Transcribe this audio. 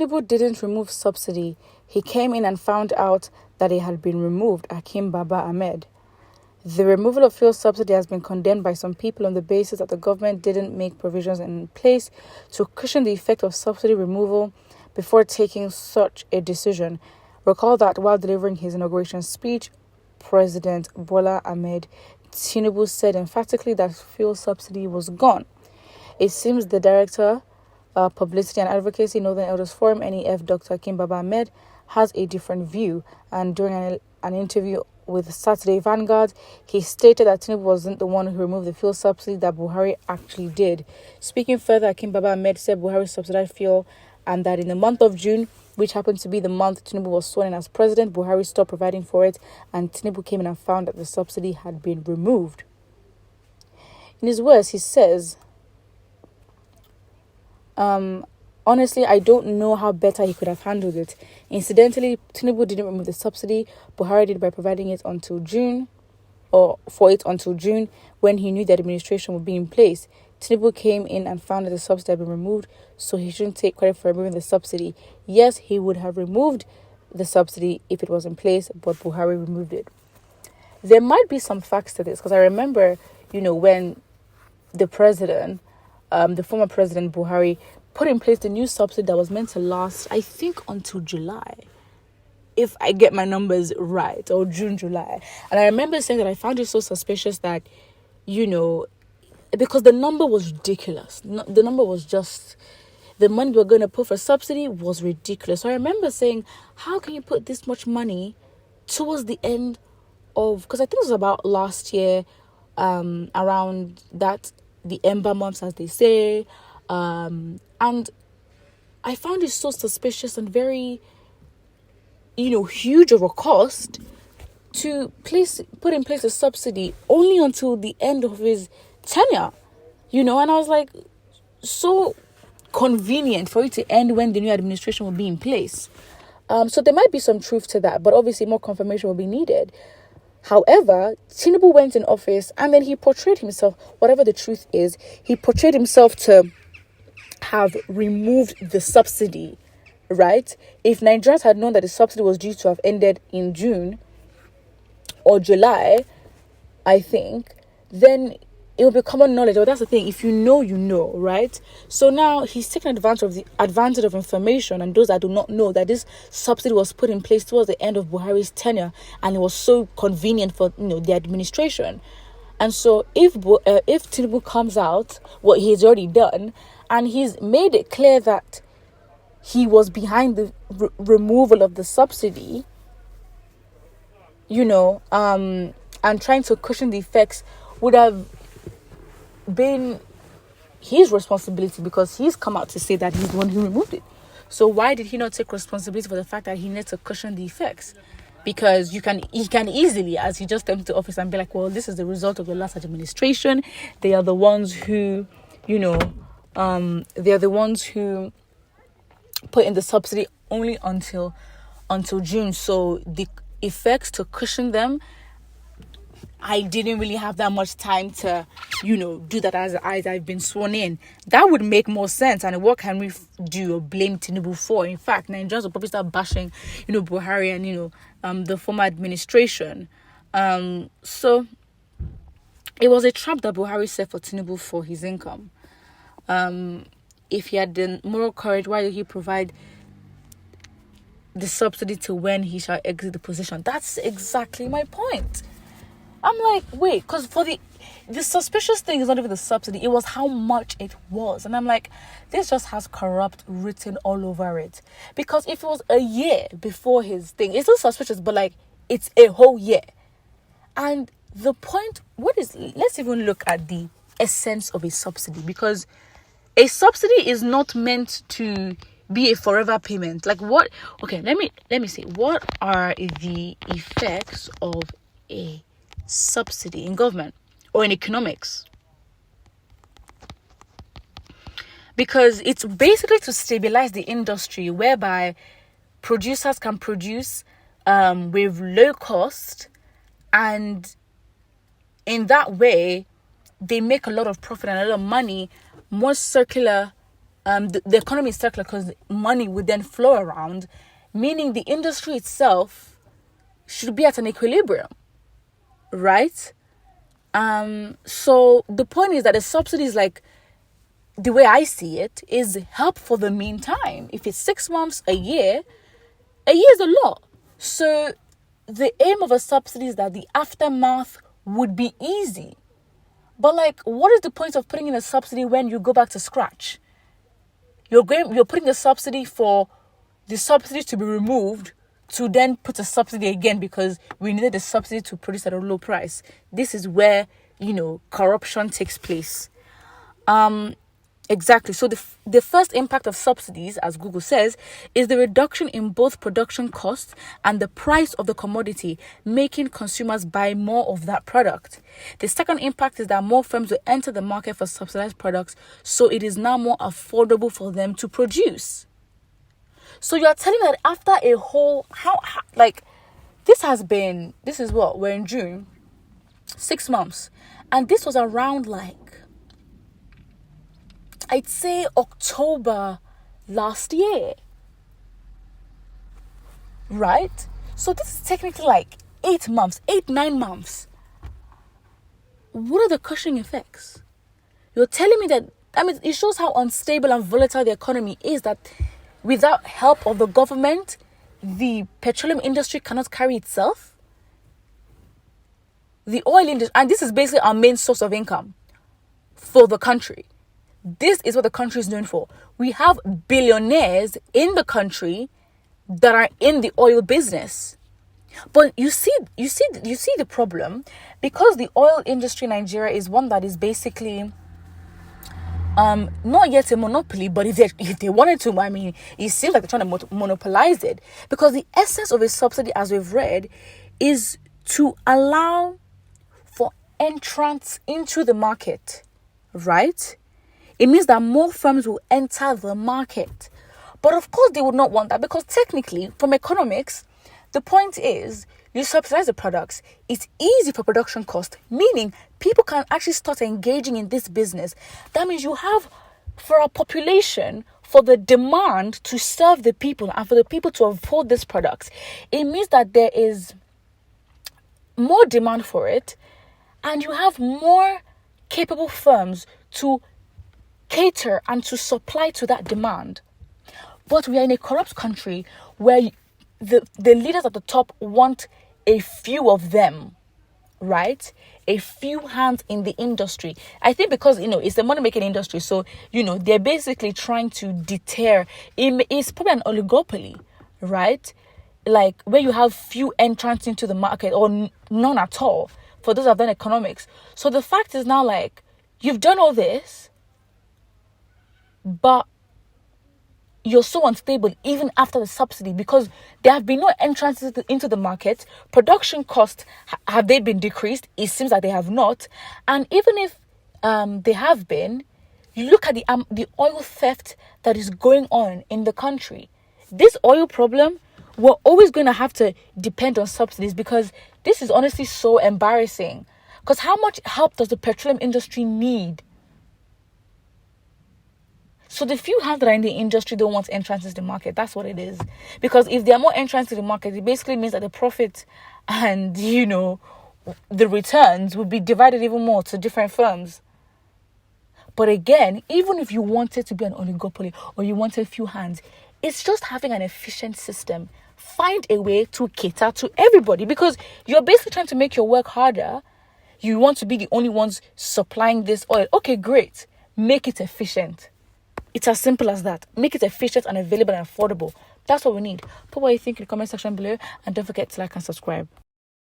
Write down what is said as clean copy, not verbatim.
Tinubu didn't remove subsidy. He came in and found out that it had been removed, Akim Baba Ahmed. The removal of fuel subsidy has been condemned by some people on the basis that the government didn't make provisions in place to cushion the effect of subsidy removal before taking such a decision. Recall that while delivering his inauguration speech, President Bola Ahmed Tinubu said emphatically that fuel subsidy was gone. It seems the director, Publicity and Advocacy, Northern Elders Forum, NEF, Dr. Akim Baba Ahmed, has a different view. And during an interview with Saturday Vanguard, he stated that Tinubu wasn't the one who removed the fuel subsidy, that Buhari actually did. Speaking further, Akim Baba Ahmed said Buhari subsidized fuel and that in the month of June, which happened to be the month Tinubu was sworn in as president, Buhari stopped providing for it and Tinubu came in and found that the subsidy had been removed. In his words, he says, honestly, I don't know how better he could have handled it. Incidentally, Tinubu didn't remove the subsidy. Buhari did by providing it until June, or for it until June, when he knew that administration would be in place. Tinubu came in and found that the subsidy had been removed, so he shouldn't take credit for removing the subsidy. Yes, he would have removed the subsidy if it was in place, but Buhari removed it. There might be some facts to this, because I remember, when the president, the former president Buhari, put in place the new subsidy that was meant to last, I think, until July, if I get my numbers right, or June, July. And I remember saying that I found it so suspicious that, because the number was ridiculous. The number was just, the money we're going to put for subsidy was ridiculous. So I remember saying, how can you put this much money towards the end of, because I think it was about last year, around that, the ember months, as they say, and I found it so suspicious and very, huge of a cost to put in place a subsidy only until the end of his tenure, and I was like, so convenient for it to end when the new administration will be in place. So there might be some truth to that, but obviously more confirmation will be needed. However, Tinubu went in office and then he portrayed himself, whatever the truth is, he portrayed himself to have removed the subsidy, right? If Nigerians had known that the subsidy was due to have ended in June or July, I think, then it will be common knowledge. But that's the thing, if you know, right? So now he's taking advantage of information, and those that do not know that this subsidy was put in place towards the end of Buhari's tenure, and it was so convenient for the administration. And so if Tinubu comes out, what he's already done, and he's made it clear that he was behind the removal of the subsidy, and trying to cushion the effects, would have been his responsibility, because he's come out to say that he's the one who removed it. So why did he not take responsibility for the fact that he needs to cushion the effects? Because he can easily, as he just came to office, and be like, well, this is the result of the last administration. They are the ones who, they are the ones who put in the subsidy only until June. So the effects, to cushion them, I didn't really have that much time to, do that as I've been sworn in. That would make more sense. And what can we do or blame Tinubu for? In fact, Nigerians will probably start bashing, Buhari and, the former administration. So it was a trap that Buhari set for Tinubu for his income. If he had the moral courage, why did he provide the subsidy to when he shall exit the position? That's exactly my point. I'm like, wait, because for the suspicious thing is not even the subsidy, it was how much it was. And I'm like, this just has corrupt written all over it. Because if it was a year before his thing, it's still suspicious, but it's a whole year. And the point, let's even look at the essence of a subsidy, because a subsidy is not meant to be a forever payment. Let me see, what are the effects of a subsidy in government or in economics? Because it's basically to stabilize the industry, whereby producers can produce with low cost, and in that way they make a lot of profit and a lot of money, more circular the economy is circular because money would then flow around, meaning the industry itself should be at an equilibrium, right? So the point is that the subsidies, like the way I see it, is help for the meantime. If it's 6 months, a year is a lot. So the aim of a subsidy is that the aftermath would be easy. But like, what is the point of putting in a subsidy when you go back to scratch? You're putting a subsidy for the subsidy to be removed to then put a subsidy again because we needed the subsidy to produce at a low price. This is where, corruption takes place. Exactly. So the first impact of subsidies, as Google says, is the reduction in both production costs and the price of the commodity, making consumers buy more of that product. The second impact is that more firms will enter the market for subsidized products, so it is now more affordable for them to produce. So you're telling me that after a whole, this is what, we're in June, 6 months, and this was around I'd say October last year, right? So this is technically 9 months. What are the cushioning effects? You're telling me that, it shows how unstable and volatile the economy is, that without help of the government, the petroleum industry cannot carry itself. The oil industry, and this is basically our main source of income for the country. This is what the country is known for. We have billionaires in the country that are in the oil business. But you see the problem, because the oil industry in Nigeria is one that is basically not yet a monopoly, but if they wanted to, it seems like they're trying to monopolize it, because the essence of a subsidy, as we've read, is to allow for entrance into the market, right? It means that more firms will enter the market. But of course, they would not want that, because technically, from economics, the point is, you subsidize the products. It's easy for production cost, meaning people can actually start engaging in this business. That means you have, for our population, for the demand to serve the people and for the people to afford these products, it means that there is more demand for it, and you have more capable firms to cater and to supply to that demand. But we are in a corrupt country where the leaders at the top want a few of them, right? A few hands in the industry. I think because, it's the money-making industry, so, they're basically trying to deter. It's probably an oligopoly, right? Like, where you have few entrants into the market, or none at all, for those who have done economics. So the fact is now, you've done all this, but you're so unstable even after the subsidy, because there have been no entrances into the market. Production costs, have they been decreased? It seems that they have not. And even if they have been, you look at the oil theft that is going on in the country. This oil problem, we're always going to have to depend on subsidies, because this is honestly so embarrassing. Because how much help does the petroleum industry need? So the few hands that are in the industry don't want entrance into the market. That's what it is. Because if there are more entrants to the market, it basically means that the profit and, the returns would be divided even more to different firms. But again, even if you wanted to be an oligopoly or you wanted a few hands, it's just having an efficient system. Find a way to cater to everybody, because you're basically trying to make your work harder. You want to be the only ones supplying this oil. Okay, great. Make it efficient. It's as simple as that. Make it efficient and available and affordable. That's what we need. Put what you think in the comment section below, and don't forget to like and subscribe.